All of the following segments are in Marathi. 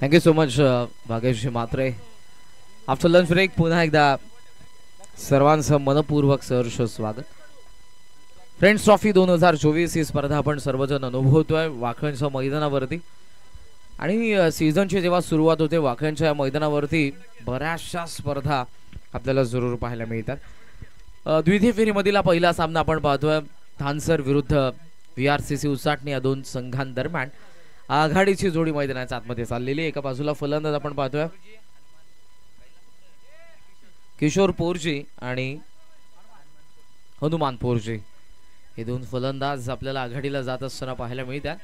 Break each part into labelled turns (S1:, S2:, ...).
S1: थँक्यू सो मच भाग्यश्री मात्रे. आफ्टर लंच ब्रेक पुन्हा एकदा सर्वांचं मनपूर्वक सहर्ष स्वागत. फ्रेंड्स ट्रॉफी 2024 ही स्पर्धा आपण सर्वजण अनुभवतोय वाखणच्या मैदानावरती. आणि सीझनची जेव्हा सुरुवात होते वाखणच्या मैदानावरती बऱ्याचशा स्पर्धा आपल्याला जरूर पाहायला मिळतात. द्वितीय फेरीमधील पहिला सामना आपण पाहतोय धानसर विरुद्ध VRCC उसाटणे या दोन संघांदरम्यान. आघाडीची जोडी मैदानाच्या आतमध्ये चाललेली. एका बाजूला फलंदाज आपण पाहतोय किशोर पोरजी आणि हनुमान पोरजी. हे दोन फलंदाज आपल्याला आघाडीला जात असताना पाहायला मिळतात.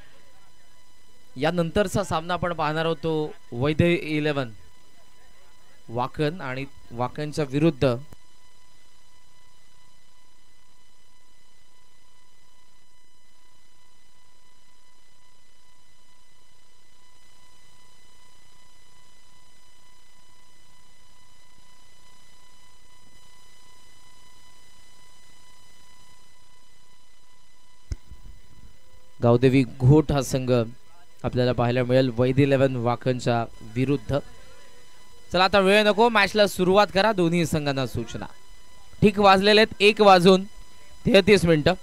S1: यानंतरचा सामना आपण पाहणार आहोत तो वैद्य 11 वाकण आणि वाकणच्या विरुद्ध गावदेवी घोट हा संघ आपल्याला पाहायला मिळेल वैद्य 11 वाकणच्या विरुद्ध. चला आता वेळ नको, मॅचला सुरुवात करा. दोन्ही संघांना सूचना. ठीक वाजलेले आहेत 1:33.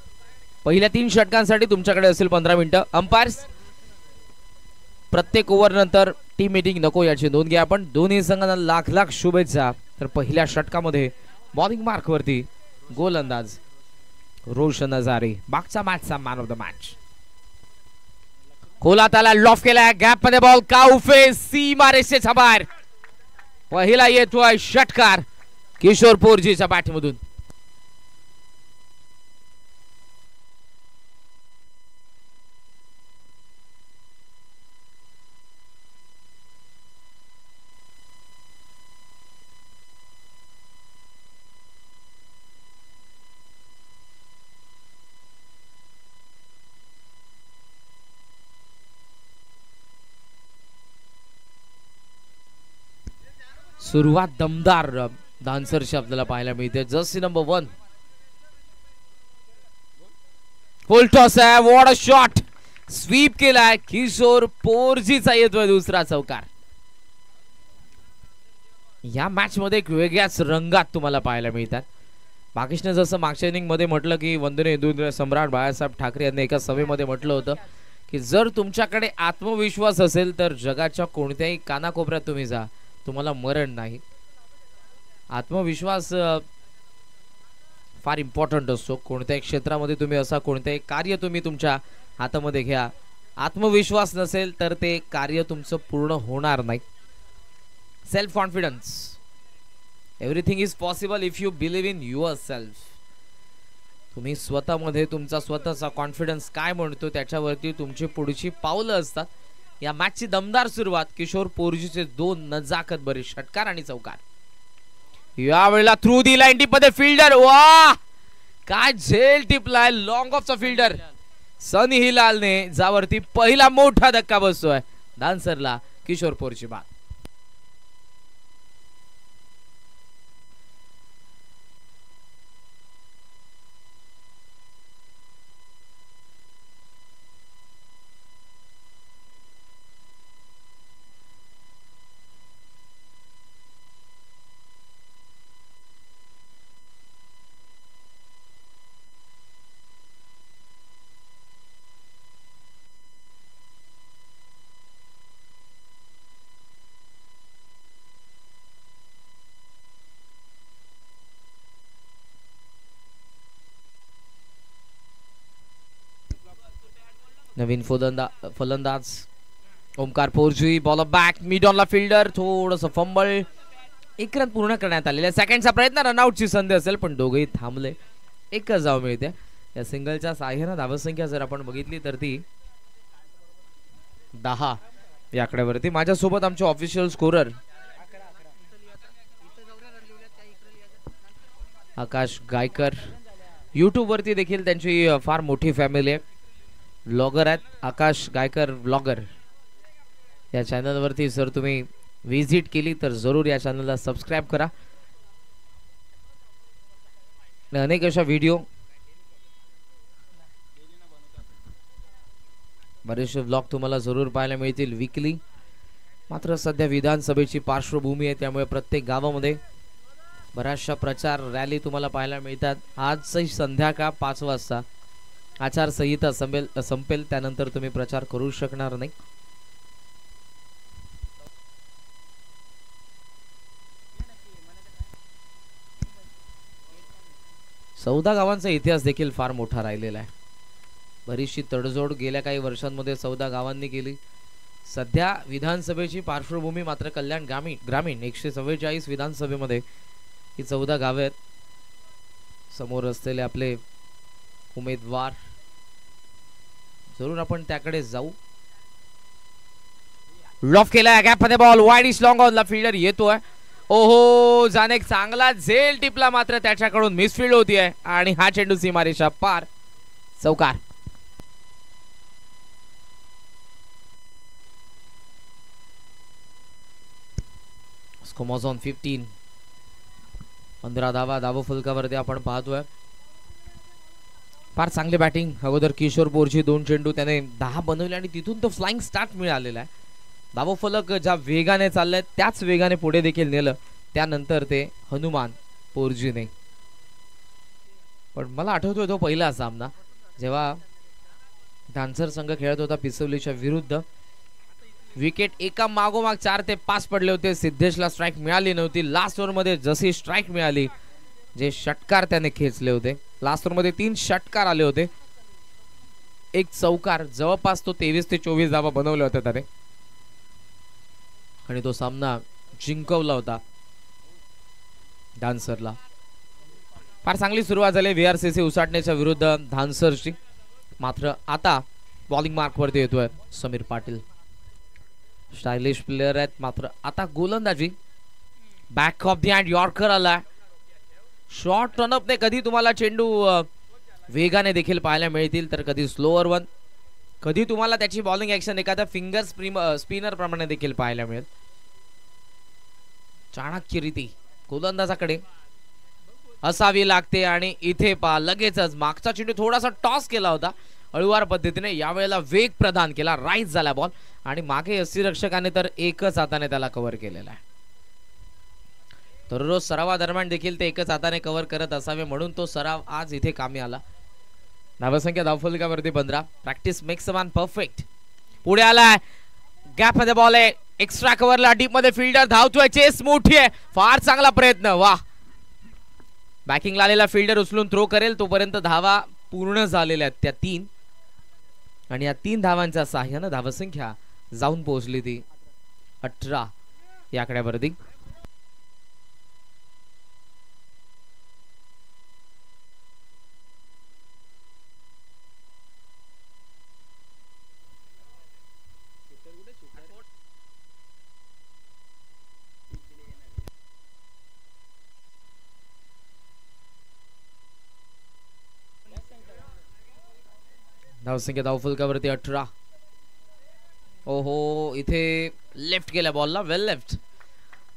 S1: पहिल्या 3 षटकांसाठी तुमच्याकडे असेल 15 मिनिटं. अंपायर्स प्रत्येक ओव्हर नंतर टीम मीटिंग नको याची नोंद घ्या आपण. दोन्ही संघांना लाख लाख शुभेच्छा. तर पहिल्या षटकामध्ये बॉलिंग मार्क वरती गोलंदाज रोशन हजारे, मागचा मॅचचा मॅन ऑफ द मॅच. खोला त्याला लॉफ केलाय, गॅप मध्ये बॉल काउफे सीमा रेषेच्या बाहेर. पहिला येतोय षटकार किशोर पोरजीच्या बॅटमधून. सुरुवात दमदार धानसरची आपल्याला पाहायला मिळते. जर्सी नंबर 1 फुल टॉस आहे. What a shot. स्वीप केलाय किशोर पोरजीचा येतोय दुसरा चौकार. या मॅच मध्ये एक वेगळ्याच रंगात तुम्हाला पाहायला मिळतात. बाकीशने जसं मागच्या इनिंग मध्ये म्हटलं की वंदनीय हिंदू सम्राट बाळासाहेब ठाकरे यांनी एका सभेमध्ये म्हटलं होतं की जर तुमच्याकडे आत्मविश्वास असेल तर जगाच्या कोणत्याही कानाकोपऱ्यात तुम्ही जा, तुम्हाला मरण नाही. आत्मविश्वास फार इम्पॉर्टंट असतो. कोणत्याही क्षेत्रामध्ये तुम्ही असा कोणत्याही कार्य तुम्ही तुमच्या हातामध्ये घ्या, आत्मविश्वास नसेल तर ते कार्य तुमचं पूर्ण होणार नाही. Self confidence. Everything is possible if you believe in your self. तुम्ही स्वतःमध्ये तुमचा स्वतःचा कॉन्फिडन्स काय म्हणतो त्याच्यावरती तुमची पुढची पावलं असतात. या मॅचची दमदार सुरुवात. किशोर पोरजीचे 2 नजाकत बरे षटकार आणि चौकार. यावेळेला थ्रू दी लाईन टीप मध्ये फिल्डर. वा काय झेल टिपलाय लॉंग ऑफचा फिल्डर सनी हिलालने, ज्यावरती पहिला मोठा धक्का बसतोय धानसरला. किशोर पोरजी बाद. नवीन फलंदाज Omkar Porji. Ball back mid ऑनला फिल्डर. थोडंसं फंबल. 1 रन पूर्ण करण्यात आलेले. सेकंडचा प्रयत्न, रनआउटची संधी असेल पण दोघेही थांबले. 1च धाव मिळते. या सिंगलच्या साह्याने धावसंख्या जर आपण बघितली तर ती 10 या आकड्यावरती. माझ्यासोबत आमचे ऑफिशियल स्कोरर आकाश गायकर. यूट्यूब वरती देखील त्यांची फार मोठी फॅमिली आहे. ब्लॉगर आहेत आकाश गायकर ब्लॉगर. या चॅनलवरती जर तुम्ही विजिट केली तर जरूर या चॅनलला सबस्क्राइब करा. अनेक अशा व्हिडिओ बरेचसे व्लॉग तुम्हाला जरूर पाहायला मिळतील वीकली. मात्र सध्या विधानसभेची पार्श्वभूमी आहे, त्यामुळे प्रत्येक गावामध्ये बऱ्याचशा प्रचार रॅली तुम्हाला पाहायला मिळतात. आजही संध्याकाळ 5 वाजता आचारसंहिता संपेल त्यानंतर तुम्ही प्रचार करू शकणार नाही. चौदा गावांचा इतिहास देखील फार मोठा राहिलेला आहे. बरीचशी तडजोड गेल्या काही वर्षांमध्ये 14 गावांनी केली. सध्या विधानसभेची पार्श्वभूमी मात्र कल्याण ग्रामीण 144 विधानसभेमध्ये ही 14 गावे आहेत. समोर असलेले आपले उमेदवार, जरूर आपण त्याकडे जाऊ. लॉफ केलाय, गॅप मध्ये ball, wide is long on ला, फिल्डर येतोय. ओहो, जाने चांगला झेल टिपला, मात्र त्याच्याकडून मिसफील्ड होतीये आणि हा चेंडू सीमारेषा पार, चौकार. स्कोमॉज ऑन 15, 15 धावा फलकावरती आपण पाहतोय. फार चांगली बॅटिंग. अगोदर किशोर पोरची 2 चेंडू त्याने 10 बनवले आणि तिथून तो फ्लाइंग स्टार्ट मिळालेला आहे. धावफलक ज्या वेगाने चाललंय त्याच वेगाने पुढे देखील नेलं. त्यानंतर ते हनुमान पोरजीने. पण मला आठवतोय तो पहिला सामना जेव्हा धानसर संघ खेळत होता पिसवलीच्या विरुद्ध. विकेट एका मागोमाग 4 ते 5 पडले होते. सिद्धेशला स्ट्राईक मिळाली नव्हती. लास्ट ओव्हर मध्ये जशी स्ट्राईक मिळाली, जे षटकार त्याने खेचले होते, लास्ट ओव्हर मध्ये 3 षटकार आले होते, एक चौकार, जवळपास तो 23 ते 24 धावा बनवल्या होत्या त्याने आणि तो सामना जिंकवला होता धानसरला. फार चांगली सुरुवात झाली VRCC उसाटण्याच्या विरुद्ध धानसरची. मात्र आता बॉलिंग मार्क वरती येतोय समीर पाटील. स्टायलिश प्लेयर आहेत. मात्र आता गोलंदाजी. Back of the hand yorker आला. शॉर्ट रनअप ने कधी तुम्हाला चेंडू वेगाने देखील पाहायला मिळतील, तर कधी स्लोअर वन, कधी तुम्हाला त्याची बॉलिंग ऍक्शन एखाद्या फिंगर स्पिनर प्रमाणे देखील पाहायला मिळेल. चाणक्य रीती गोलंदाजाकडे असावी लागते आणि इथे पहा लगेचच मागचा चेंडू थोडासा टॉस केला होता हळुवार पद्धतीने, यावेळेला वेग प्रदान केला, राईज झाला बॉल आणि मागे यष्टीरक्षकाने तर एकच हाताने त्याला कव्हर केलेला आहे. दररोज सरावादरम्यान देखील ते एकच हाताने कव्हर करत असावे, म्हणून तो सराव आज इथे कामी आला. धावसंख्या धावफलकावरती 15. Practice makes a man perfect. पुढे आलाय, गॅप मध्ये बॉल आहे, एक्स्ट्रा कव्हरला, डीप मध्ये फिल्डर धावतोय, चेस मोठी आहे, फार चांगला प्रयत्न. वाह, बॅकिंगला आलेला फिल्डर उचलून थ्रो करेल तोपर्यंत धावा पूर्ण झालेल्या आहेत त्या 3 आणि या 3 धावांच्या सहाय्यानं धावसंख्या जाऊन पोहोचली ती 18 या आकड्यावरती. धावसंख्या धावफलकावरती 18. ओहो, इथे लेफ्ट गेल्या बॉलला, वेल लेफ्ट.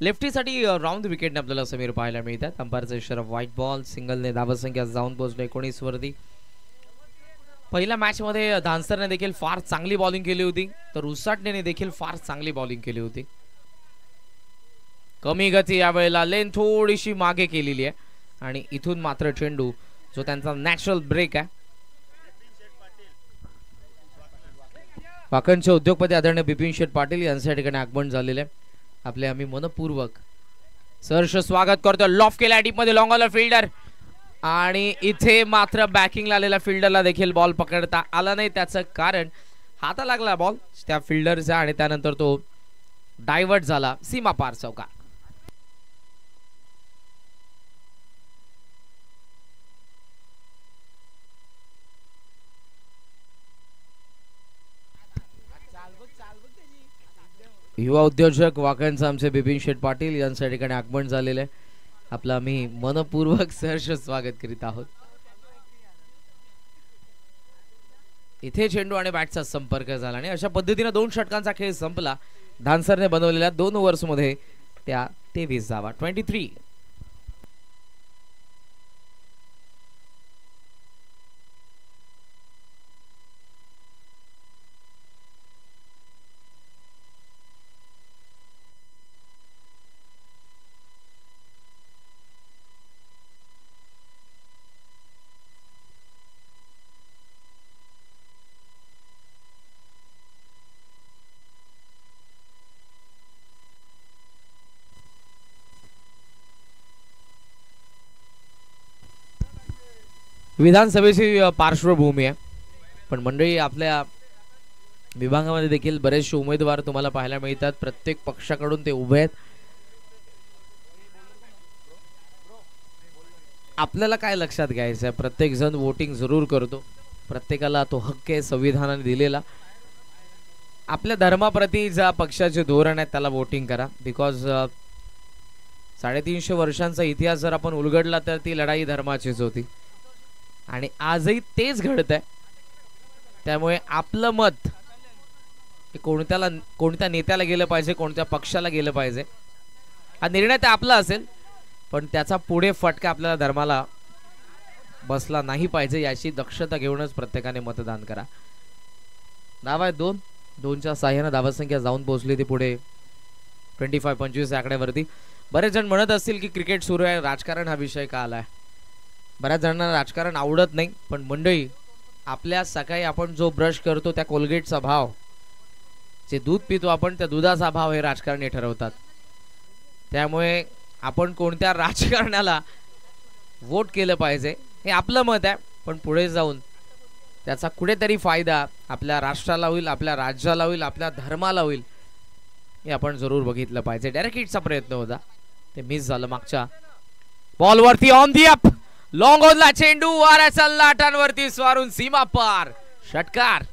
S1: लेफ्टीसाठी राऊंड विकेटने आपल्याला समीर पाहायला मिळतात. अंपायरचा इशारा व्हाईट बॉल. सिंगलने धावसंख्या जाऊन पोहोचली 19 वरती. पहिल्या मॅच मध्ये धानसरने देखील फार चांगली बॉलिंग केली होती, तर उसाटणेने देखील फार चांगली बॉलिंग केली होती. कमी गती यावेळेला, लेन थोडीशी मागे केलेली आहे आणि इथून मात्र चेंडू जो त्यांचा नॅचरल ब्रेक आहे. वाकणचे उद्योगपती आदरणीय बिपिन शेठ पाटील यांच्या ठिकाणी आगमन झालेले आहे. आपले आम्ही मनपूर्वक सहर्ष स्वागत करतो. लॉफ केला डीप मध्ये, लॉंग ऑन फिल्डर आणि इथे मात्र बॅकिंगला आलेल्या फिल्डरला देखील बॉल पकडता आला नाही. त्याचं कारण हाता लागला बॉल त्या फिल्डरचा आणि त्यानंतर तो डायव्हर्ट झाला, सीमा पार, चौकार. युवा उद्योजक वाकणचा आमचे बिपिन शेठ पाटील यांच्या ठिकाणी आगमन झालेले आहे. आपलं आम्ही मनपूर्वक सहर्ष स्वागत करीत आहोत. इथे चेंडू आणि बॅटचा संपर्क झाला आणि अशा पद्धतीने 2 षटकांचा खेळ संपला. धानसरने बनवलेल्या 2 ओव्हर्स मध्ये त्या 23 धावा, 23. विधानसभेची पार्श्वभूमी आहे, पण मंडळी आपल्या विभागामध्ये देखील बरेचसे उमेदवार तुम्हाला पाहायला मिळतात. प्रत्येक पक्षाकडून ते उभे आहेत. आपल्याला काय लक्षात घ्यायचं आहे, प्रत्येक जण वोटिंग जरूर करतो, प्रत्येकाला तो हक्क आहे संविधानाने दिलेला. आपल्या धर्माप्रती ज्या पक्षाचे धोरण आहे त्याला वोटिंग करा. बिकॉज 350 वर्षांचा इतिहास जर आपण उलगडला तर ती लढाई धर्माचीच होती आणि आजही तेच घडत आहे. त्यामुळे आपलं मत कोणत्या नेत्याला गेलं पाहिजे, कोणत्या पक्षाला गेलं पाहिजे, हा निर्णय तर आपला असेल, पण त्याचा पुढे फटका आपल्याला धर्माला बसला नाही पाहिजे याची दक्षता घेऊनच प्रत्येकाने मतदान करा. धावा आहे 2च्या साह्याने धावसंख्या जाऊन पोहोचली ती पुढे 25-25 आकड्यावरती. बरेच जण म्हणत असतील की क्रिकेट सुरू आहे, राजकारण हा विषय का आलाय. बऱ्याच जणांना राजकारण आवडत नाही, पण मंडळी आपल्या सकाळी आपण जो ब्रश करतो त्या कोलगेटचा भाव, जे दूध पितो आपण त्या दुधाचा भाव हे राजकारणी ठरवतात. त्यामुळे आपण कोणत्या राजकारणाला वोट केलं पाहिजे हे आपलं मत आहे, पण पुढे जाऊन त्याचा कुठेतरी फायदा आपल्या राष्ट्राला होईल, आपल्या राज्याला होईल, आपल्या धर्माला होईल हे आपण जरूर बघितलं पाहिजे. डायरेक्ट हिटचा प्रयत्न होता, ते मिस झालं. मागच्या बॉलवरती ऑन दी अप लॉंग ऑनला चेंडू वाऱ्याच्या लाटांवरती स्वारून सीमा पार षटकार.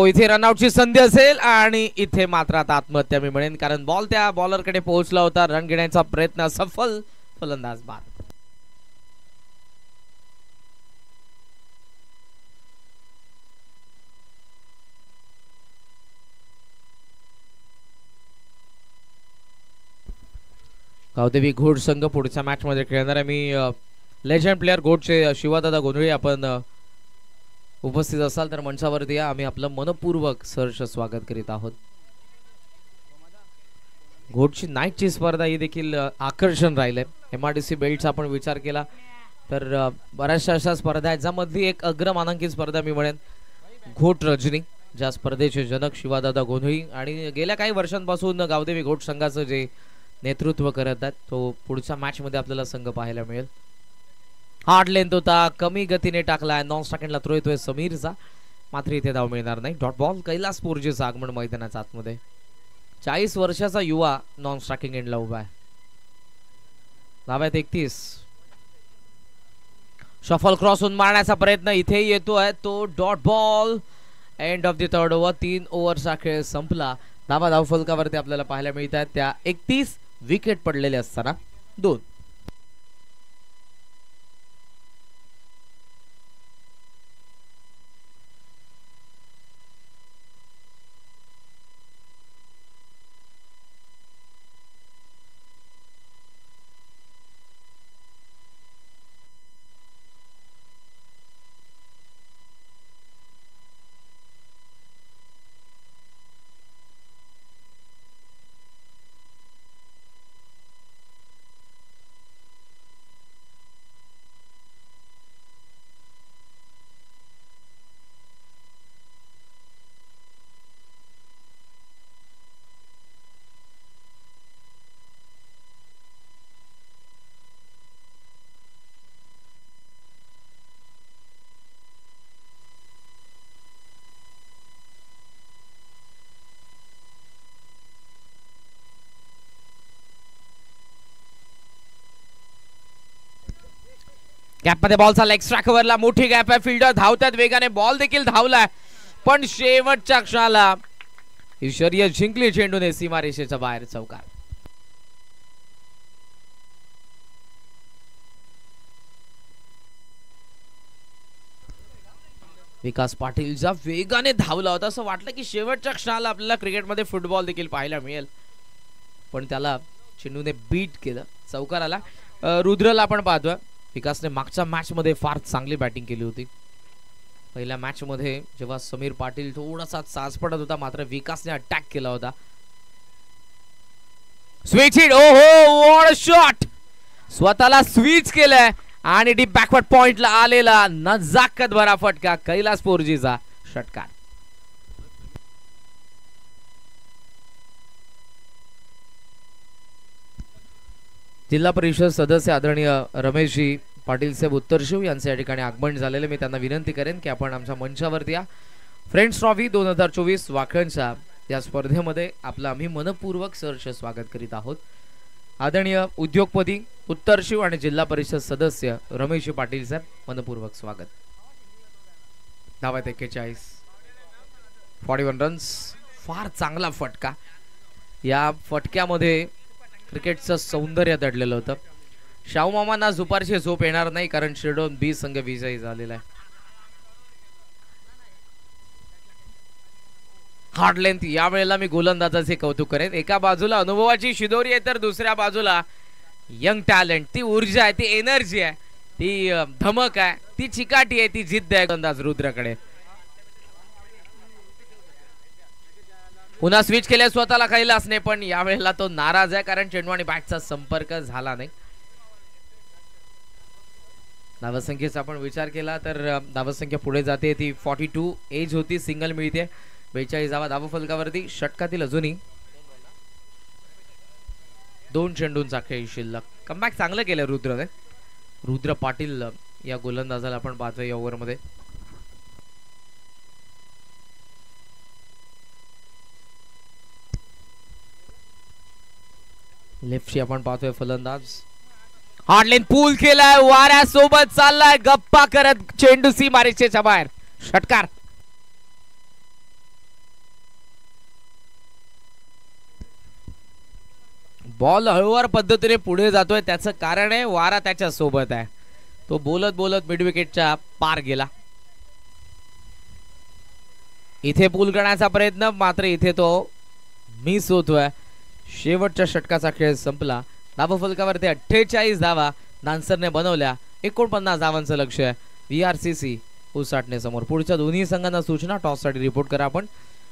S1: इथे रनआउटची संधी असेल आणि इथे मात्र आता आत्महत्या मी म्हणेन, कारण बॉल त्या बॉलरकडे पोहोचला होता. रन घेण्याचा प्रयत्न सफल, फलंदाज बाद. गावदेवी घोड संघ पुढच्या मॅच मध्ये खेळणार आहे. मी लेजंड प्लेअर घोडचे शिवादादा गोंधळे आपण उपस्थित असाल तर मंचावरती या, आम्ही आपलं मनपूर्वक सहर्ष स्वागत करीत आहोत. घोडची नाईटची स्पर्धा ही देखील आकर्षण राहिले. MRTC बेल्टचा आपण विचार केला तर बऱ्याचशा अशा स्पर्धा आहेत ज्यामध्ये एक अग्रमानांकित स्पर्धा मी म्हणेन घोट रजनी, ज्या स्पर्धेचे जनक शिवादादा गोंधळी आणि गेल्या काही वर्षांपासून गावदेवी घोट संघाचं जे नेतृत्व करत आहेत तो पुढच्या मॅच मध्ये आपल्याला संघ पाहायला मिळेल. हार्ड लेंथ होता, कमी गतीने टाकलाय. नॉन स्ट्रायकिंगला थ्रो येतोय समीरचा, मात्र इथे धाव मिळणार नाही. डॉट बॉल कैलास पोर्जेचा आगमन मैदानाच्या आतमध्ये. 40 वर्षाचा युवा नॉन स्ट्रायकिंग एंडला उभा आहे. धाव आहेत 31. शफल क्रॉसहून मारण्याचा प्रयत्न इथे येतोय तो dot ball. End of the third over. 3 ओव्हरचा खेळ संपला. धावा धावफलकावरती आपल्याला पाहायला मिळतात त्या 31. विकेट पडलेले असताना 2. गॅप मध्ये बॉलचा लेग स्ट्राइक कव्हरला मोठी गॅप आहे. फिल्डर धावतात वेगाने, बॉल देखील धावलाय पण शेवटच्या क्षणाला ही शर्यत जिंकली चेंडूने सीमारेषेच्या बाहेर चौकार. विकास पाटील ज्या वेगाने धावला होता असं वाटलं की शेवटच्या क्षणाला आपल्याला क्रिकेटमध्ये फुटबॉल देखील पाहायला मिळेल, पण त्याला चेंडूने बीट केलं, चौकार आला. रुद्रला आपण पाहतोय विकासने मागच्या मॅच मध्ये फार चांगली बॅटिंग केली होती. पहिल्या मॅच मध्ये जेव्हा समीर पाटील थोडासा साज पडत होता, मात्र विकासने अटॅक केला होता. स्विच हिट, ओहो व्हॉट शॉट, स्वतःला स्विच केलाय आणि डीप बॅकवर्ड पॉइंटला आलेला नजाकत भरा फटका, कैलास पोरजीचा षटकार. जिल्हा परिषद सदस्य आदरणीय रमेशजी पाटील साहेब उत्तरशिव यांचे या ठिकाणी आगमन झालेले. मी त्यांना विनंती करेन की आपण आमच्या मंचावरती या. फ्रेंड्स ट्रॉफी 2024 वाखणच्या या स्पर्धेमध्ये आपलं आम्ही मनपूर्वक सहर्ष स्वागत करीत आहोत. आदरणीय उद्योगपती उत्तरशिव आणि जिल्हा परिषद सदस्य रमेश पाटील साहेब, मनपूर्वक स्वागत. धावा 41, 41 रन्स. फार चांगला फटका. या फटक्यामध्ये क्रिकेटचं सौंदर्य दडलेलं होतं. शाहू मामांना दुपारची झोप येणार नाही, कारण शिरडोन बी संघ विजयी झालेला आहे. Hard length. या वेळेला मी गोलंदाजाचे कौतुक करेन. एका बाजूला अनुभवाची शिदोरी आहे, तर दुसऱ्या बाजूला यंग टॅलेंट, ती ऊर्जा आहे, ती एनर्जी आहे, ती धमक आहे, ती चिकाटी आहे, ती जिद्द आहे गोलंदाज रुद्रकडे. पुन्हा स्विच केले स्वतःला कैलासने, पण यावेळेला तो नाराज आहे, कारण चेंडू आणि बॅटचा संपर्क झाला नाही. धावसंख्येचा आपण विचार केला तर धावसंख्या पुढे जाते, ती 42. एज होती, सिंगल मिळते. 42 धावा धावफलकावरती. षटकातील अजूनही 2 चेंडूंचा खेळ शिल्लक. कमबॅक चांगलं केलं रुद्रने. रुद्र पाटील या गोलंदाजाला आपण पाहतोय या ओव्हरमध्ये. लेफ्टशी आपण पाहतोय फलंदाज. हार्डलेन पूल केलाय, वाऱ्यासोबत चाललाय, गप्पा करत चेंडू सी मारीच्या बाहेर. षटकार. बॉल हळूवार पद्धतीने पुढे जातोय, त्याचं कारण आहे वारा त्याच्या सोबत आहे. तो बोलत बोलत मिड विकेटच्या पार गेला. इथे पूल करण्याचा प्रयत्न, मात्र इथे तो मिस होतोय. शेवटच्या षटकाचा खेळ संपला. धावफलकावरती 48 धावा नान्सरने बनवल्या. 49 धावांचं लक्ष आहे VRCC उसाटणे समोर. पुढच्या दोन्ही संघांना सूचना, टॉस साठी रिपोर्ट करा आपण.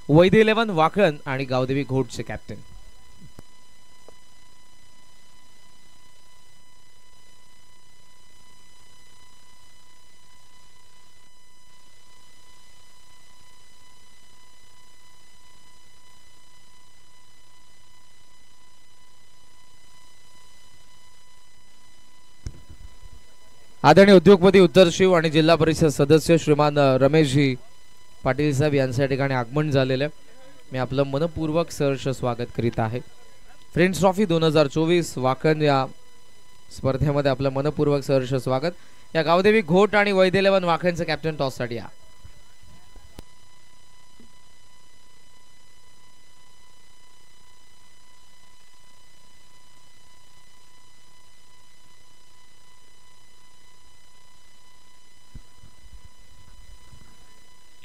S1: वैद 11 वाकण आणि गावदेवी घोटचे कॅप्टन. आदरणीय उद्योगपती उत्तरशिव आणि जिल्हा परिषद सदस्य श्रीमान रमेशजी पाटील साहेब यांच्या ठिकाणी आगमन झालेले. मी आपलं मनपूर्वक सहर्ष स्वागत करीत आहे. फ्रेंड्स ट्रॉफी 2024 वाकण या स्पर्धेमध्ये आपलं मनपूर्वक सहर्ष स्वागत. या गावदेवी घोट आणि वैद 11 वाकणचे कॅप्टन टॉस साठी या.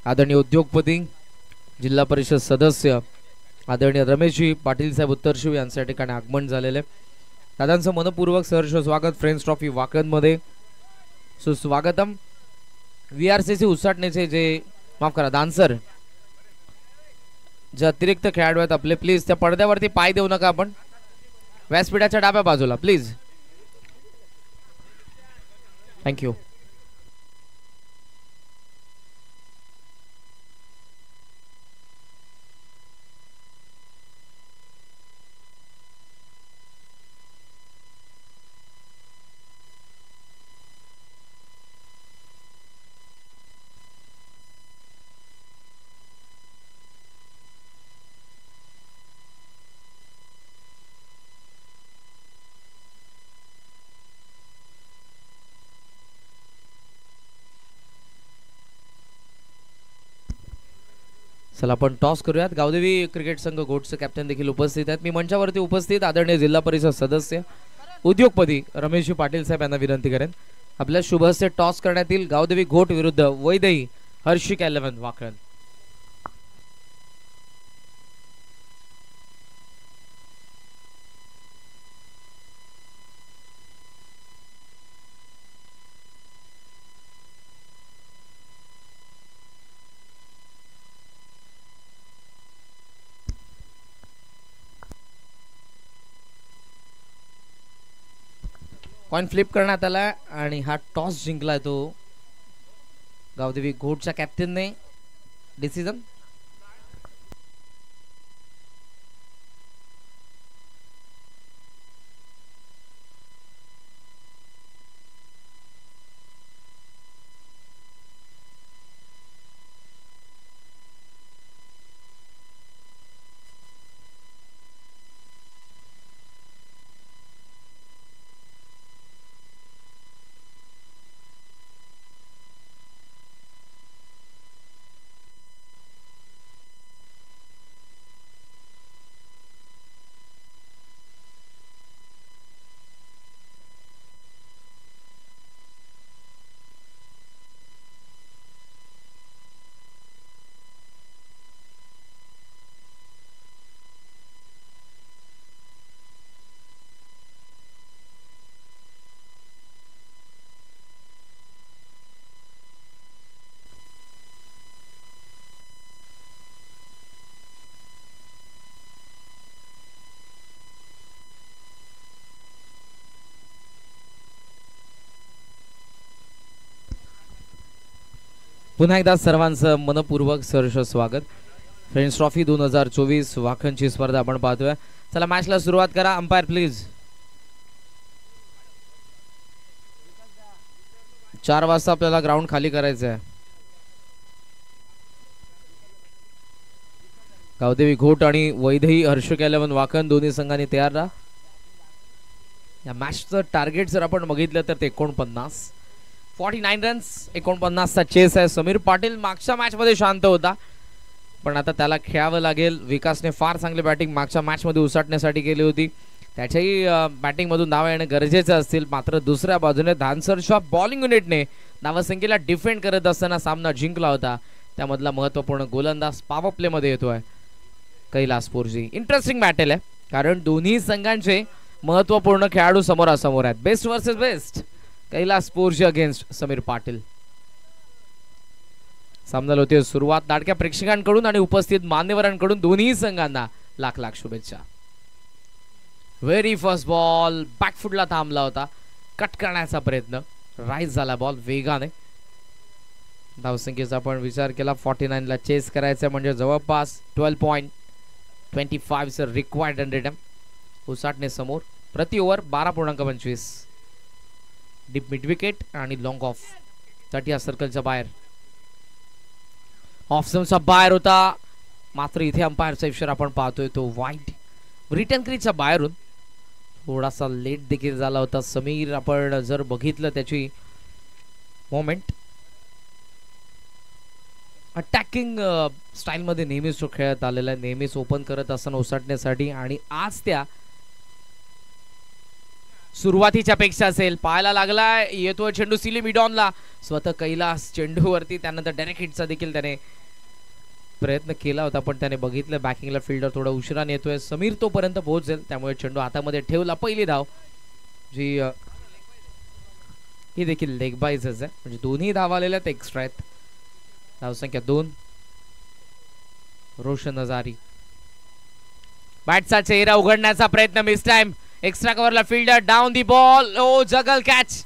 S1: आदरणीय उद्योगपती जिल्हा परिषद सदस्य आदरणीय रमेशजी पाटील साहेब उत्तरशिव यांच्या ठिकाणी आगमन झालेले. दादांचं मनपूर्वक सहर्ष स्वागत फ्रेंड्स ट्रॉफी वाकण मध्ये. सुस्वागतम. VRCC उसाटण्याचे जे माफ करा दानसर जे अतिरिक्त खेळाडू आहेत आपले, प्लीज त्या पडद्यावरती पाय देऊ नका आपण. व्यासपीठाच्या डाव्या बाजूला प्लीज. थँक्यू. चला आपण टॉस करूयात. गावदेवी क्रिकेट संघ घोटचे कॅप्टन देखील उपस्थित आहेत. मी मंचावरती उपस्थित आदरणीय जिल्हा परिषद सदस्य उद्योगपती रमेश पाटील साहेब यांना विनंती करेन आपल्या शुभ हस्ते टॉस करण्यात येईल. गावदेवी घोट विरुद्ध वैदई हर्षिक 11 वाकण. कॉइन फ्लिप करण्यात आला आणि हा टॉस जिंकलाय तो गावदेवी घोटच्या कॅप्टनने. डिसिजन पुन्हा एकदा सर्वांचं मनपूर्वक सहर्ष स्वागत. फ्रेंड्स ट्रॉफी 2024 वाखनची स्पर्धा आपण पाहतोय. चला मॅचला सुरुवात करा. Umpire please. 4 वाजता आपल्याला ग्राउंड खाली करायचं आहे. गावदेवी घोट आणि वैदेही हर्षक 11 वाखन दोन्ही संघांनी तयार राहा. या मॅचचं टार्गेट जर आपण बघितलं तर ते 49 रन्स 49चा चेस आहे. समीर पाटील मागच्या मॅच मध्ये शांत होता पण आता त्याला खेळावं लागेल. विकासने फार चांगली बॅटिंग मागच्या मॅच मध्ये उसटण्यासाठी केली होती. त्याच्याही बॅटिंग मधून धावा येणं गरजेचं असतील. मात्र दुसऱ्या बाजूने धानसरच्या बॉलिंग युनिटने धावसंख्येला डिफेंड करत असताना सामना जिंकला होता. त्यामधला महत्त्वपूर्ण गोलंदाज पॉवर प्ले मध्ये येतोय कैलासपूरजी. इंटरेस्टिंग बॅटल आहे कारण दोन्ही संघांचे महत्त्वपूर्ण खेळाडू समोरासमोर आहेत. Best versus best. Kailaspurji against Sameer Patil. सामन्याला होते सुरुवात. लाडक्या प्रेक्षकांकडून आणि उपस्थित मान्यवरांकडून दोन्ही संघांना लाख लाख शुभेच्छा. व्हेरी फर्स्ट बॉल बॅकफुटला थांबला होता. कट करण्याचा प्रयत्न. राईज झाला बॉल वेगाने. धावसंख्येचा आपण विचार केला 49 ला चेस करायचं म्हणजे जवळपास 12.25 रिक्वायर्ड 100 उसाटणे समोर. प्रति ओव्हर 12.25. डीप मिड विकेट आणि लॉंग ऑफ 30 या सर्कलच्या बाहेर. ऑफ स्टंपचा बाहेर होता मात्र इथे अंपायरचा इशारा आपण पाहतोय तो वाईड. रिटर्न क्रीजच्या बाहेरून थोडासा लेट देखील झाला होता. समीर आपण जर बघितलं त्याची मोमेंट अटॅकिंग स्टाईल मध्ये नेहमीच तो खेळत आलेला आहे. नेहमीच ओपन करत असताना उसाटण्यासाठी आणि आज त्या सुरुवातीच्या पेक्षा असेल. पाहायला लागलाय येतोय चेंडू सिली मिडॉनला. स्वतः कैलास चेंडूवरती त्यानंतर डायरेक्ट हिटचा देखील त्याने प्रयत्न केला होता पण त्याने बघितलं बॅकिंगला फिल्डर थोडा उशिराने येतोय. समीर तोपर्यंत पोहोचेल त्यामुळे चेंडू हातामध्ये ठेवला. पहिली धाव जी ही देखील लेग बाईजच आहे म्हणजे दोन्ही धावा आलेल्या आहेत एक्स्ट्रा आहेत. धावसंख्या 2. रोशन हजारी बॅटचा चेहरा उघडण्याचा प्रयत्न. Miss time. एक्स्ट्रा कव्हरला फिल्डर डाऊन दी बॉल. ओ जगल कॅच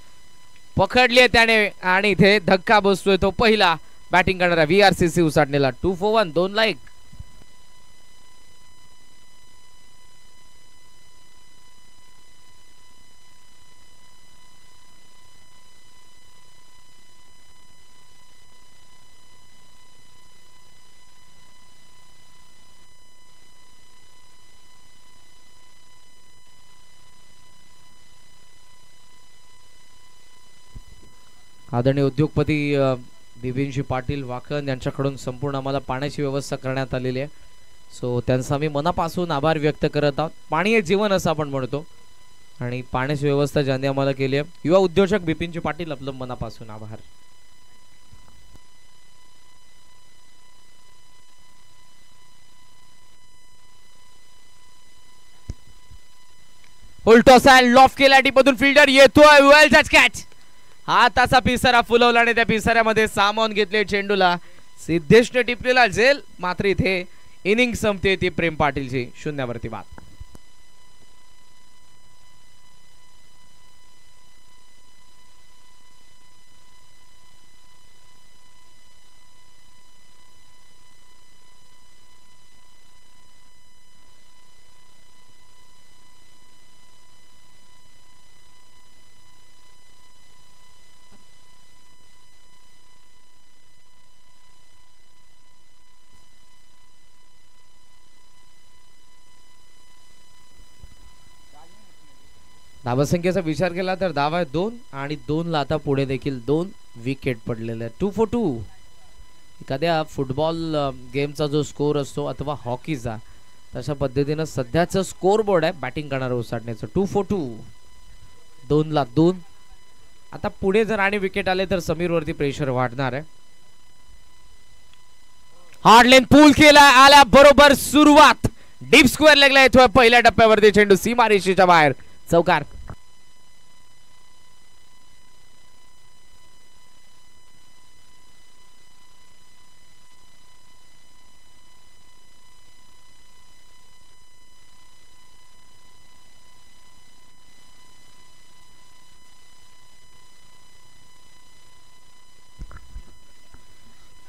S1: पकडली त्याने आणि इथे धक्का बसतोय तो पहिला बॅटिंग करणारा VRCC उसाटणेला. 2 for 1 2 like. आदरणीय उद्योगपती बिपिनजी पाटील वाखन यांच्याकडून संपूर्ण आम्हाला पाण्याची व्यवस्था करण्यात आलेली आहे. सो त्यांचा आम्ही मनापासून आभार व्यक्त करत आहोत. पाणी हे जीवन असं आपण म्हणतो आणि पाण्याची व्यवस्था ज्यांनी आम्हाला केली आहे युवा उद्योजक बिपिनजी पाटील आपलं मनापासून आभार. उलटॉस लॉफ केला डीपमधून फिल्डर येतोय. वेल जज कॅच. हाताचा पिसारा फुलवला आणि त्या पिसाऱ्यामध्ये सामावून घेतले चेंडूला. सिद्धेशने टिपलेला झेल मात्र इथे इनिंग संपते ती प्रेम पाटीलची 0 वरती बाद. धावसंख्येचा विचार केला तर धावा आहे 2 आणि 2ला आता पुढे देखील 2 विकेट पडलेले आहेत. 2 for 2. एखाद्या फुटबॉल गेमचा जो स्कोर असतो अथवा हॉकीचा तशा पद्धतीनं सध्याचं स्कोर बोर्ड आहे बॅटिंग करणार उसाटण्याचं. 2 for 2. 2ला 2. आता पुढे जर आणि विकेट आले तर समीर वरती प्रेशर वाढणार आहे. हार्डलेन पूल केला आल्या बरोबर सुरुवात. डीप स्क्वेअर लेगला येतोय पहिल्या टप्प्यावरती चेंडू सीमारेषेच्या बाहेर. चौकार.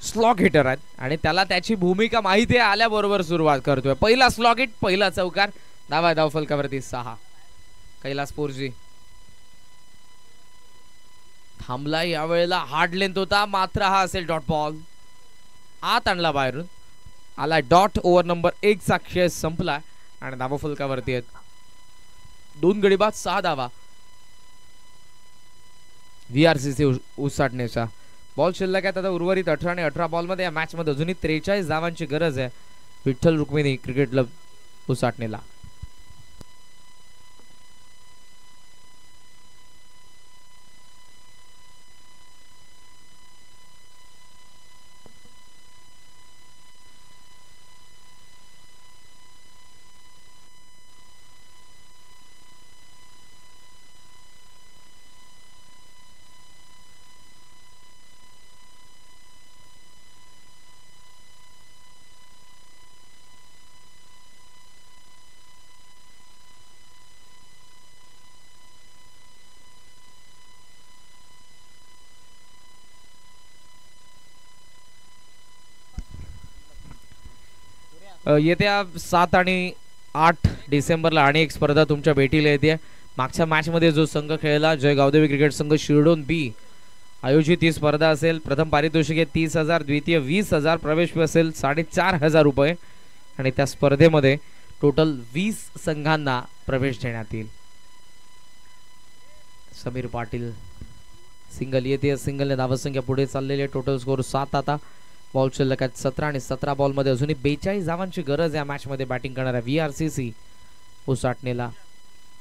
S1: स्लॉग हिटर आहेत आणि त्याला त्याची भूमिका माहिती आहे. आल्याबरोबर सुरुवात करतोय. पहिला स्लॉग हिट, पहिला चौकार. धावा धावफलकावरती 6. कैलास पोरजी थांबला. यावेळेला हार्ड लेंथ होता मात्र हा असेल डॉट बॉल. आत आणला बाहेरून. आला डॉट. ओव्हर नंबर 1 चा खेळ संपला आणि धावफलकावरती आहेत 2 गडी बाद 6 धावा. VRCC उसाटण्याचा बॉल शिल्लक आहेत आता उर्वरित 18 आणि 18 बॉलमध्ये. या मॅच मध्ये अजूनही 43 धावांची गरज आहे विठ्ठल रुक्मिणी क्रिकेट क्लब उसाटणेला. येत्या 7 आणि 8 डिसेंबरला आणि एक स्पर्धा तुमच्या भेटीला येते. मागच्या मॅच मध्ये जो संघ खेळला जय गावदेवी क्रिकेट संघ शिरडोन बी आयोजित ही स्पर्धा असेल. प्रथम पारितोषिक आहे 30,000, द्वितीय 20,000, प्रवेश फी असेल 4,500 रुपये आणि त्या स्पर्धेमध्ये टोटल 20 संघांना प्रवेश देण्यात येईल. समीर पाटील सिंगल येते. सिंगलने धावसंख्या पुढे चाललेली आहे. Total score 7. आता बॉल शिल्लक आहेत 17 आणि 17 बॉलमध्ये अजूनही 42 धावांची गरज या मॅच मध्ये बॅटिंग करणाऱ्या VRCC उसाटणेला.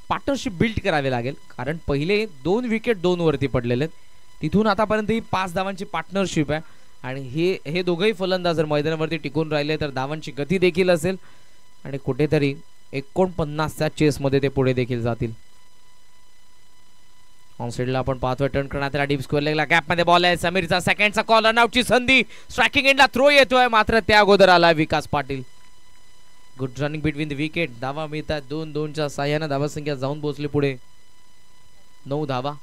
S1: पार्टनरशिप बिल्ड करावी लागेल कारण पहिले 2 विकेट 2 वरती पडलेले आहेत. तिथून आतापर्यंत ही 5 धावांची पार्टनरशिप आहे आणि हे दोघंही फलंदाज जर मैदानावरती टिकून राहिले तर धावांची गती देखील असेल आणि कुठेतरी 49च्या चेसमध्ये ते पुढे देखील जातील. ऑन साइडला आपण पाहतोय टर्न करण्यात आला. डीप स्क्वेअर लेगला गॅप मध्ये बॉल आहे. समीरचा सेकंडचा कॉल. रनआउटची संधी. स्ट्रायकिंग एंडला थ्रो येतोय मात्र त्या अगोदर आला Vikas Patil. Good running between the wicket. धावा मिळतात 2-2च्या साह्याने. धावसंख्या जाऊन पोहोचली पुढे 9 धावा.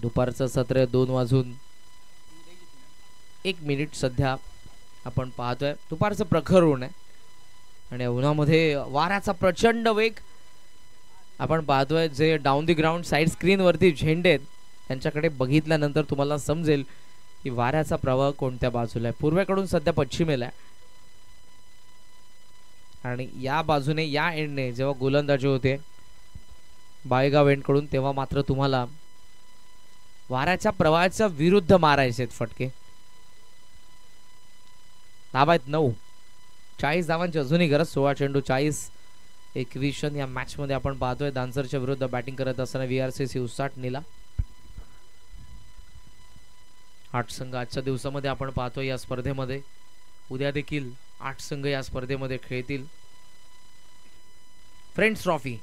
S1: दुपारचं सत्र 2 वाजून 1 मिनिट सध्या आपण पाहतोय. दुपारचं प्रखर ऊन आहे आणि उन्हामध्ये वाऱ्याचा प्रचंड वेग आपण पाहतोय. जे down the ground side screen वरती झेंडे आहेत त्यांच्याकडे बघितल्यानंतर तुम्हाला समजेल की वाऱ्याचा प्रवाह कोणत्या बाजूला आहे. पूर्वेकडून सध्या पश्चिमेला आहे आणि या बाजूने या एंडने जेव्हा गोलंदाजी होते बाळेगाव एंडकडून तेव्हा मात्र तुम्हाला वाऱ्याच्या प्रवाहाच्या विरुद्ध मारायचे आहेत फटके. धावा आहेत 9. 40 धावांची अजूनही गरज. 16 चेंडू 40-21 या मॅच मध्ये आपण पाहतोय दानसरच्या विरुद्ध बॅटिंग करत असताना VRCC उसाटणीला. 8 संघ आजच्या दिवसामध्ये आपण पाहतोय या स्पर्धेमध्ये. उद्या देखील 8 संघ या स्पर्धेमध्ये खेळतील. फ्रेंड्स ट्रॉफी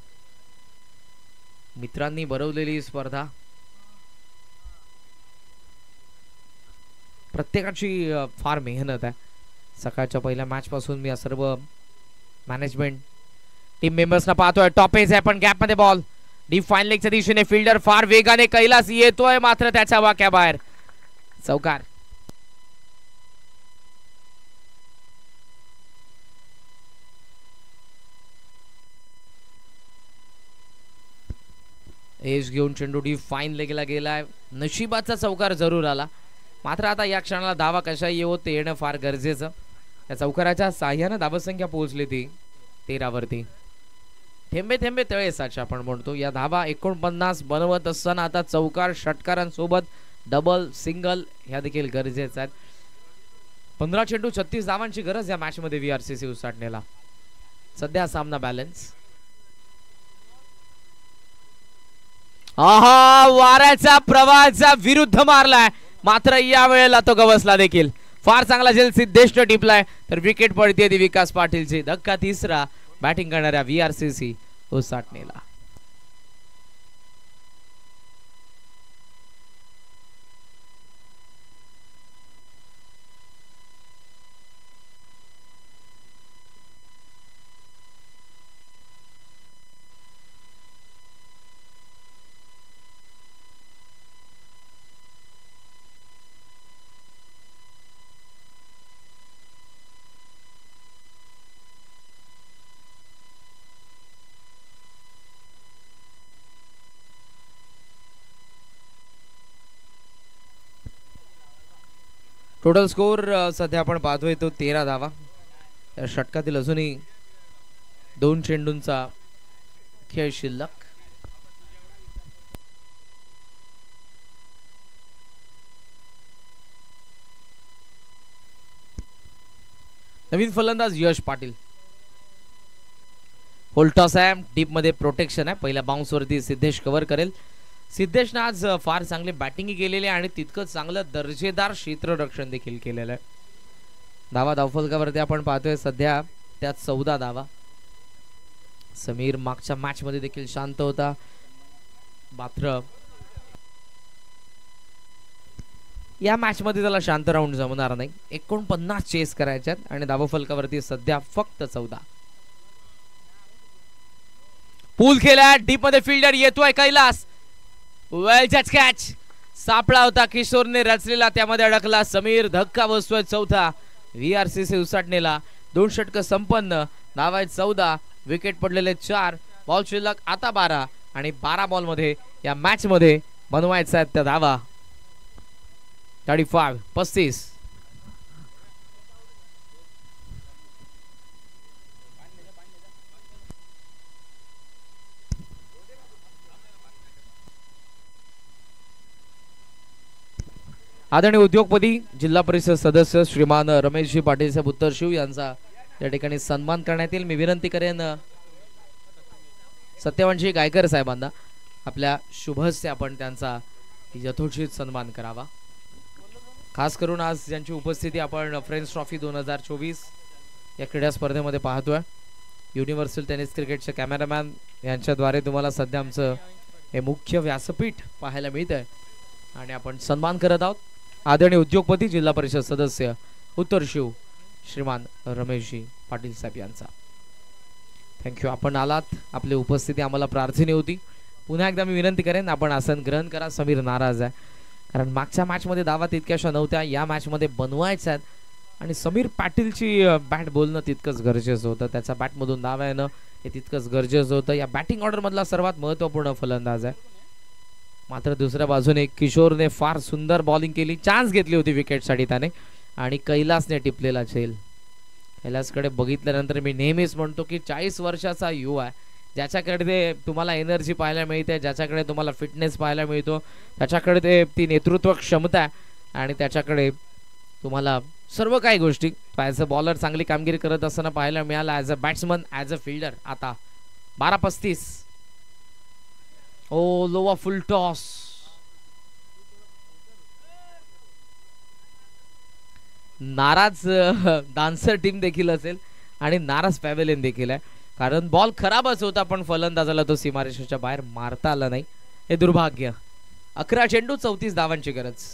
S1: मित्रांनी भरवलेली स्पर्धा. प्रत्येकाची फार मेहनत आहे. सकाळच्या पहिल्या मॅच पासून मी सर्व मॅनेजमेंट टीम मेंबर्सना पाहतोय. टॉपेज आहे पण गॅप मध्ये बॉल. डीप फाईन लेगच्या दिशेने फिल्डर फार वेगाने कैलास येतोय मात्र त्याच्या वाक्याबाहेर. चौकार. एज घेऊन चेंडू डीप फाईन लेगला गेलाय. नशिबाचा चौकार जरूर आला मात्र आता या क्षणाला धावा कशा येवो ते येणं फार गरजेचं. या चौकाराच्या साह्याने धावसंख्या पोहोचली ती 13 वरती. थेंबे थेंबे तळे साचे आपण म्हणतो. या धावा 49 बनवत असताना आता चौकार षटकारांसोबत डबल सिंगल ह्या देखील गरजेच्या आहेत. 15 चेंडू 36 धावांची गरज या मॅच मध्ये VRCC उसाटणेला. सध्या सामना बॅलन्स. आहा, वाऱ्याचा प्रवाहाचा विरुद्ध मारलाय, मात्र या वेळेला तो गवसला देखील. फार चांगला झेल सिद्धेशने टिपलाय, तर विकेट पडते ती विकास पाटीलची. धक्का तिसरा बॅटिंग करणाऱ्या VRCC उसाटणेला. टोटल स्कोर सध्या आपण पाहतोय तो 13 धावा. या षटकातील अजूनही 2 चेंडूंचा खेळ शिल्लक. नवीन फलंदाज यश पाटील. होल्टॉस आहे, डीप मध्ये प्रोटेक्शन आहे. पहिल्या बाउन्स वरती सिद्धेश कव्हर करेल. सिद्धेशने आज फार चांगली बॅटिंग केलेली आहे आणि तितकंच चांगलं दर्जेदार क्षेत्ररक्षण देखील केलेलं आहे. धावा धावफलकावरती आपण पाहतोय सध्या त्यात 14 धावा. समीर मागच्या मॅच मध्ये देखील शांत होता, मात्र या मॅच मध्ये त्याला शांत राहून जमणार नाही. 49 चेस करायच्यात आणि धावफलकावरती सध्या फक्त 14. पूल केला, डीप मध्ये फिल्डर येतोय कैलास. वेल जज कॅच. सापळा होता किशोरने रचलेला, त्यामध्ये अडकला समीर. धक्का बसतोय चौथा VRCC उसाटणेला. 2 षटक संपन्न, धावा 14, विकेट पडलेले 4, बॉल शिल्लक आता 12 आणि 12 बॉल मध्ये या मॅच मध्ये बनवायचा आहेत त्या धावा. 35. आदरणीय उद्योगपती जिल्हा परिषद सदस्य श्रीमान रमेशजी पाटील साहेब उत्तरशिव यांचा या ठिकाणी सन्मान करण्यात येईल. मी विनंती करेन सत्यवानजी गायकर साहेबांना आपल्या शुभहस्ते आपण त्यांचा यथोचित सन्मान करावा. खास करून आज ज्यांची उपस्थिती आपण फ्रेंड्स ट्रॉफी 2024 या क्रीडा स्पर्धेमध्ये पाहतोय. युनिव्हर्सल टेनिस क्रिकेटचे कॅमेरामॅन यांच्याद्वारे तुम्हाला सध्या आमचं हे मुख्य व्यासपीठ पाहायला मिळत आहे आणि आपण सन्मान करत आहोत. आदरणीय उद्योगपती जिल्हा परिषद सदस्य उत्तर शिव श्रीमान रमेशजी पाटील साहेब यांचा. थँक्यू, आपण आलात, आपली उपस्थिती आम्हाला प्रार्थनीय होती. पुन्हा एकदा मी विनंती करेन आपण आसन ग्रहण करा. समीर नाराज आहे कारण मागच्या मॅच मध्ये धावा तितक्याशा नव्हत्या, या मॅच मध्ये बनवायच्या आहेत आणि समीर पाटीलची बॅट बोलणं तितकंच गरजेचं होतं. त्याच्या बॅटमधून धावा येणं हे तितकंच गरजेचं होतं. या बॅटिंग ऑर्डर मधला सर्वात महत्त्वपूर्ण फलंदाज आहे. मात्र दुसऱ्या बाजूने किशोरने फार सुंदर बॉलिंग केली, चान्स घेतली होती विकेटसाठी त्याने आणि कैलासने टिपलेला झेल. कैलासकडे बघितल्यानंतर मी नेहमीच म्हणतो की 40 वर्षाचा युवा आहे, ज्याच्याकडे तुम्हाला एनर्जी पाहायला मिळते, ज्याच्याकडे तुम्हाला फिटनेस पाहायला मिळतो, त्याच्याकडे ती नेतृत्व क्षमता आहे आणि त्याच्याकडे तुम्हाला सर्व काही गोष्टी ॲज अ बॉलर चांगली कामगिरी करत असताना पाहायला मिळाला, as a batsman, as a fielder. आता 12:35. ओ लोवा फुल टॉस. नाराज डान्सर टीम देखील असेल आणि नाराज पॅव्हेलियन देखील आहे कारण बॉल खराबच होता पण फलंदाजाला तो सीमारेषेच्या बाहेर मारता आला नाही. हे दुर्भाग्य. 11 चेंडू 34 धावांची गरज.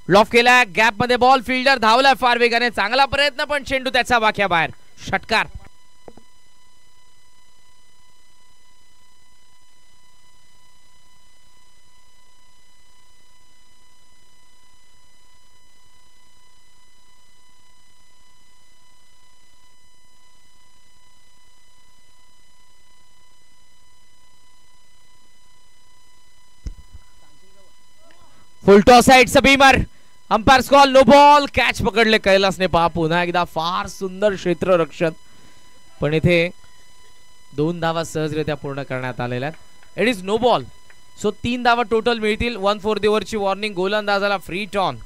S1: लॉफ केला, गॅप मध्ये बॉल, फिल्डर धावला फार वेगाने, चांगला प्रयत्न पण चेंडू त्याचा वाक्या बाहेर. षटकार. फुल टॉस साइड से beamer umpire call no ball. कॅच पकडले कैलासने. पहा पुन्हा एकदा फार सुंदर क्षेत्ररक्षण, पण इथे 2 धावा सहजरित्या पूर्ण करण्यात आलेल्या आहेत. It is no ball. So 3 धावा टोटल मिळतील. 1 4 दी ओव्हरची वॉर्निंग. गोलंदाजाला फ्री टॉन.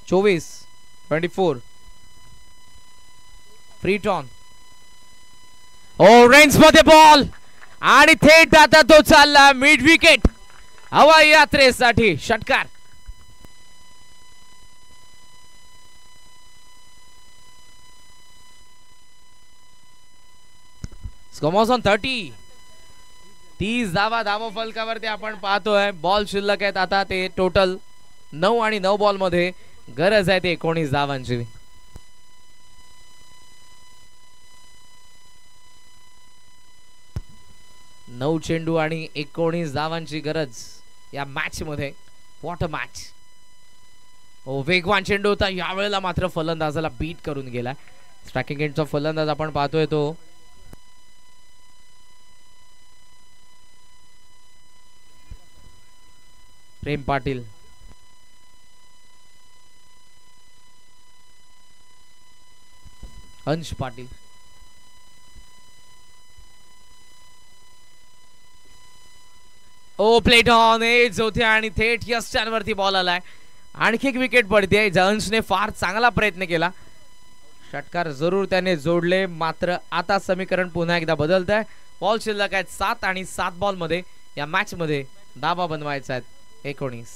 S1: चोवीस 24 फ्री टॉन. रेंज मध्ये बॉल आणि थेट आता तो चालला मिड विकेट. हवाई यात्रेसाठी षटकार. स्कोमॉस ऑन 30 धावा धावा फलकावरती आपण पाहतोय. बॉल शिल्लक आहेत आता. ते टोटल 9 आणि 9 बॉल मध्ये गरज आहे ते 19 धावांची. नऊ चेंडू आणि 19 धावांची गरज या मॅच मध्ये. What a match. वेगवान चेंडू होता. यावेळेला मात्र फलंदाजाला बीट करून गेला. स्ट्रायकिंग एंडचा फलंदाज आपण पाहतोय तो प्रेम पाटील. अंश पाटील. प्लेट ऑन एज होते आणि थेट यस्टांवरती बॉल आलाय. आणखी एक विकेट पडते. अंशने फार चांगला प्रयत्न केला. षटकार जरूर त्याने जोडले, मात्र आता समीकरण पुन्हा एकदा बदलत आहे. बॉल शिल्लक आहेत 7 आणि 7 बॉल मध्ये या मॅच मध्ये धावा बनवायचा आहेत 19.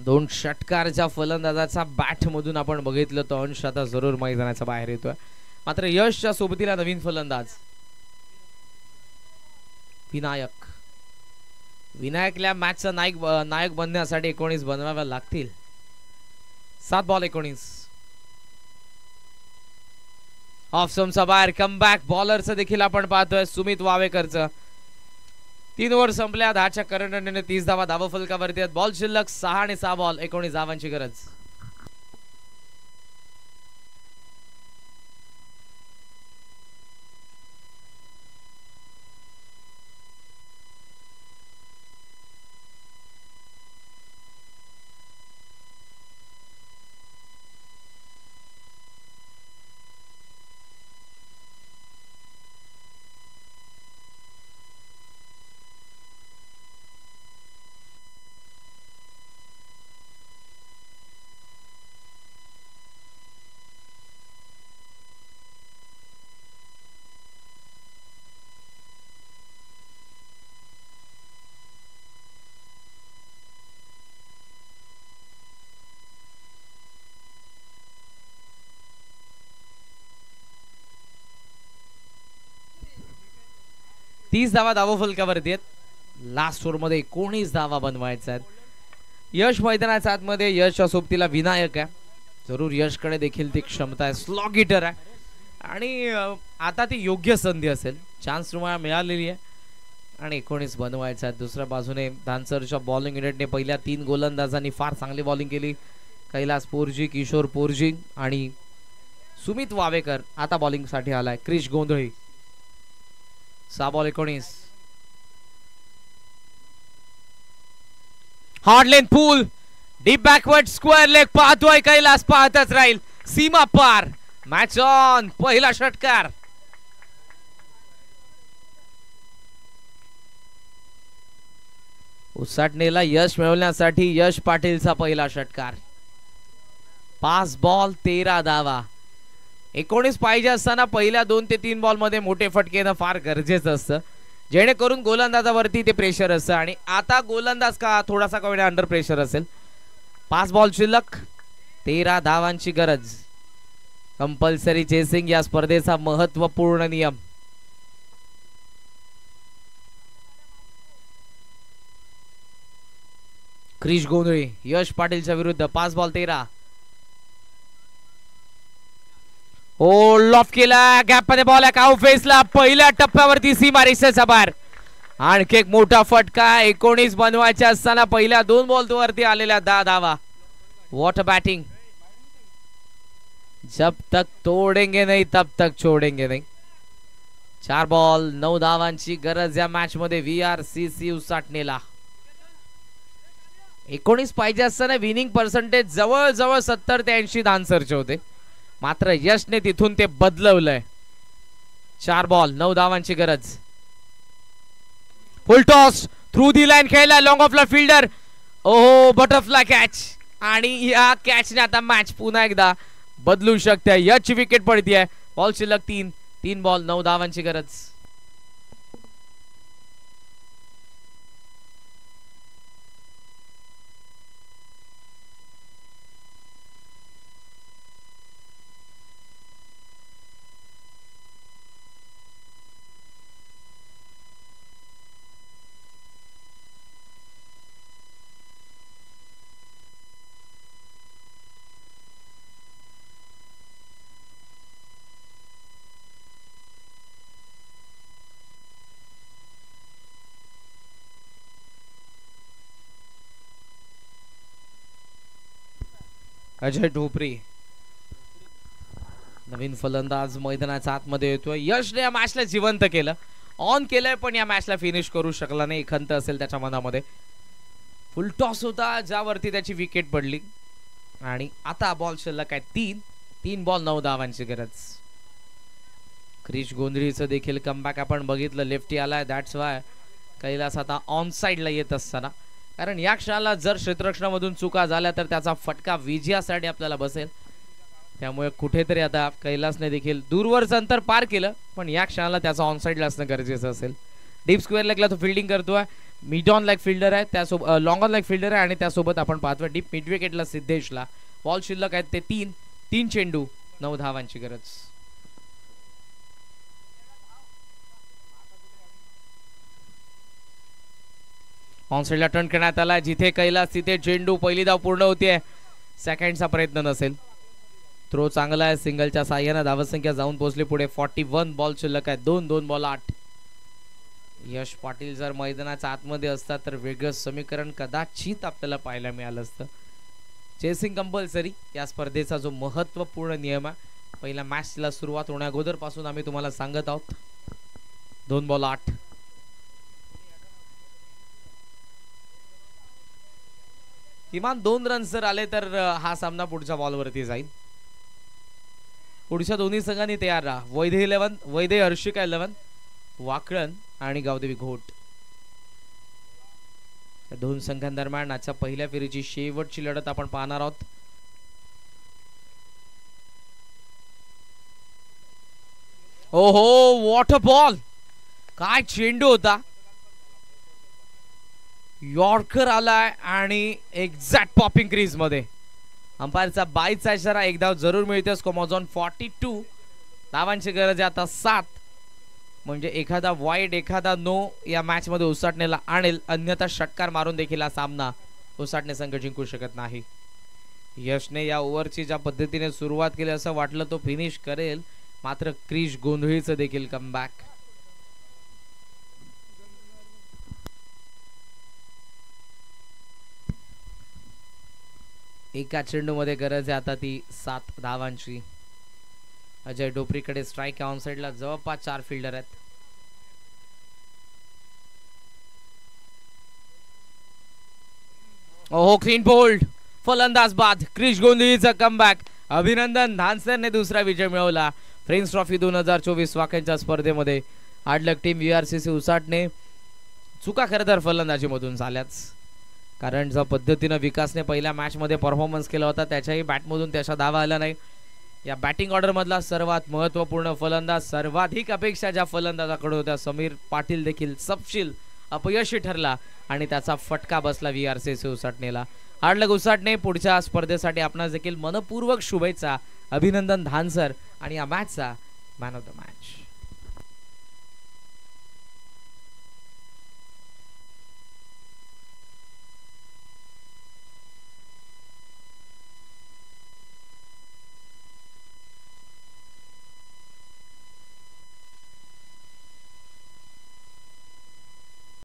S1: दोन षटकारच्या फलंदाजाचा बॅट मधून आपण बघितलं तर अंश आता जरूर मैदानाच्या बाहेर येतोय. मात्र यशच्या सोबतीला नवीन फलंदाज विनायक. विनायकला मॅचचा नायक बनण्यासाठी 19 बनवाव्या लागतील. 7 बॉल 19. ऑफ स्टंपचा बाहेर कमबॅक. बॉलरचं देखील आपण पाहतोय सुमित वावेकरचं. 3 ओव्हर संपल्या. 10च्या करंडने 30 धावा धावा फलकावरती आहेत. बॉल शिल्लक 6 आणि 6 बॉल 19 धावांची गरज. तीस धावा धावा फलकावरती आहेत. लास्ट ओव्हर मध्ये 19 धावा बनवायच्या आहेत. यश मैदानाच्या आतमध्ये. यशच्या सोबतीला विनायक आहे. जरूर यशकडे देखील ती क्षमता आहे. स्लॉग हिटर आहे आणि आता ती योग्य संधी असेल. चान्स तुम्हाला मिळालेली आहे आणि 19 बनवायचं आहे. दुसऱ्या बाजूने धानसरच्या बॉलिंग युनिटने पहिल्या 3 गोलंदाजांनी फार चांगली बॉलिंग केली. कैलास पोरजी, किशोर पोरजी आणि सुमित वावेकर आता बॉलिंग साठी आलाय. क्रिश गोंधळी. 6 बॉल 19. हार्ड लेन पूल. डीप बॅकवर्ड स्क्वेअर लेग पाहतोय कैलास. पाहतच राहील. सीमा पार. Match on. पहिला षटकार. उसाटणीला यश मिळवण्यासाठी यश पाटीलचा पहिला षटकार. 5 बॉल 13 धावा. 19 पाहिजे असताना पहिल्या 2 ते 3 बॉल मध्ये मोठे फटके येणं फार गरजेचं असतं, जेणेकरून गोलंदाजावरती ते प्रेशर असतं. आणि आता गोलंदाज का थोडासा का वेळा अंडर प्रेशर असेल. 5 बॉल शिल्लक 13 धावांची गरज. कंपल्सरी चेसिंग या स्पर्धेचा महत्वपूर्ण नियम. क्रिश गोंधळी यश पाटीलच्या विरुद्ध 5 बॉल 13. ओ लॉफ केला, गॅप मध्ये बॉल आहे, काऊ फेसला पहिल्या टप्प्यावरती सीमारेषेचा बार. आणखी एक मोठा फटका. 19 बनवायचे असताना पहिल्या 2 बॉल वरती आलेल्या 10 धावा. What a batting. जब तक तोडेंगे नहीं तब तक छोडेंगे नहीं. 4 बॉल 9 धावांची गरज या मॅच मध्ये VRCC उसाटणेला. 19 पाहिजे असताना विनिंग पर्सेंटेज जवळ जवळ 70 ते 80 धानसरचे होते, मात्र यशने तिथून ते बदलवलंय. 4 बॉल 9 धावांची गरज. फुल टॉस थ्रू दी लाईन खेळला, लॉंग ऑफला फिल्डर. ओहो बटरफ्लाय कॅच. आणि या कॅचने आता मॅच पुन्हा एकदा बदलू शकते. याची विकेट पडतीये. बॉल शिल्लक 3 बॉल 9 धावांची गरज. अजय ढोपरे नवीन फलंदाज मैदानाच्या आतमध्ये येतोय. यशने या मॅचला जिवंत केलं, ऑन केलंय, पण या मॅचला फिनिश करू शकला नाही. खंत असेल त्याच्या मनामध्ये. फुल टॉस होता ज्यावरती त्याची विकेट पडली. आणि आता बॉल शिल्लक आहे 3 बॉल 9 धावांची गरज. क्रिश गोंधळीचं देखील कमबॅक आपण बघितलं. लेफ्टी आलाय, दॅट्स वाय कैलास आता ऑन साइडला येत असताना, कारण या क्षणाला जर क्षेत्ररक्षणामधून चुका झाल्या तर त्याचा फटका विजयासाठी आपल्याला बसेल. त्यामुळे कुठेतरी आता कैलासने देखील दूरवरचं अंतर पार केलं, पण या क्षणाला त्याचा ऑन साइडला असणं गरजेचं असेल. डीप स्क्वेअर लेगला तो फिल्डिंग करतोय. मिड ऑन लेग फिल्डर आहे, त्यासोबत लॉंग ऑन लेग फिल्डर आहे, आणि त्यासोबत आपण पाहतोय डीप मिड विकेटला सिद्धेशला. बॉल शिल्लक आहेत ते 3 चेंडू 9 धावांची गरज. ऑन साइडला टर्न करण्यात आला, जिथे कैलास तिथे चेंडू. पहिली धाव पूर्ण होतीये. सेकंडचा प्रयत्न नसेल. थ्रो चांगला आहे, सिंगलच्या साह्याने धावसंख्या जाऊन पोहोचली पुढे. 41 बॉल शिल्लक आहे. 2 बॉल 8. यश पाटील जर मैदानाच्या आतमध्ये असतात तर वेगळं समीकरण कदाचित आपल्याला पाहायला मिळालं असतं. चेसिंग कंपल्सरी या स्पर्धेचा जो महत्वपूर्ण नियम आहे, पहिल्या मॅचला सुरुवात होण्या अगोदर पासून आम्ही तुम्हाला सांगत आहोत. 2 बॉल 8. किमान 2 रन्स जर आले तर हा सामना पुढच्या बॉलवरती जाईल. पुढच्या दोन्ही संघांनी तयार राहा. वैदे हर्षिका 11, वाकळण आणि गावदेवी घोट. या 2 संघांदरम्यान आजच्या पहिल्या फेरीची शेवटची लढत आपण पाहणार आहोत. ओहो व्हॉट अ बॉल. काय चेंडू होता. यॉर्कर आलाय आणि एक्झॅक्ट पॉपिंग क्रीज मध्ये. अंपायरचा बाईचा इशारा. एक धाव जरूर मिळते. स्कोमॉझॉन 42. धावांची गरज आहे आता 7. म्हणजे एखादा वाईड एखादा नो या मॅच मध्ये उसाटणेला आणेल, अन्यथा षटकार मारून देखील हा सामना उसाटणे संघ जिंकू शकत नाही. यशने या ओव्हरची ज्या पद्धतीने सुरुवात केली असं वाटलं तो फिनिश करेल, मात्र क्रिश गोंधळीचं देखील कमबॅक. एका चेंडू मध्ये गरज आहे आता ती 7 धावांची. अजय ढोपरीकडे स्ट्राइक ऑन साइडला जवळपास 4 फिल्डर आहेत. ओहो क्लीन बोल्ड. फलंदाज बाद. क्रिश गोंधळीचा कमबॅक. अभिनंदन. धानसरने दुसरा विजय मिळवला. फ्रेंड्स ट्रॉफी 2024 वाक्यांच्या स्पर्धेमध्ये. हार्डलक टीम VRCC उसाटणे. चुका खरं तर फलंदाजीमधून झाल्याच, कारण ज्या पद्धतीने विकासने पहिल्या मॅच मध्ये परफॉर्मन्स केला होता त्याच्याही बॅटमधून त्याच्या धावा आला नाही. या बॅटिंग ऑर्डर मधला सर्वात महत्वपूर्ण फलंदाज, सर्वाधिक अपेक्षा ज्या फलंदाजाकडे होत्या, समीर पाटील देखील सपशील अपयशी ठरला आणि त्याचा फटका बसला VRCC उसाटणेला. हार्डलक उसाटणे पुढच्या स्पर्धेसाठी आपणास देखील मनपूर्वक शुभेच्छा. अभिनंदन धान सर आणि या मॅचचा मॅन ऑफ द मॅच.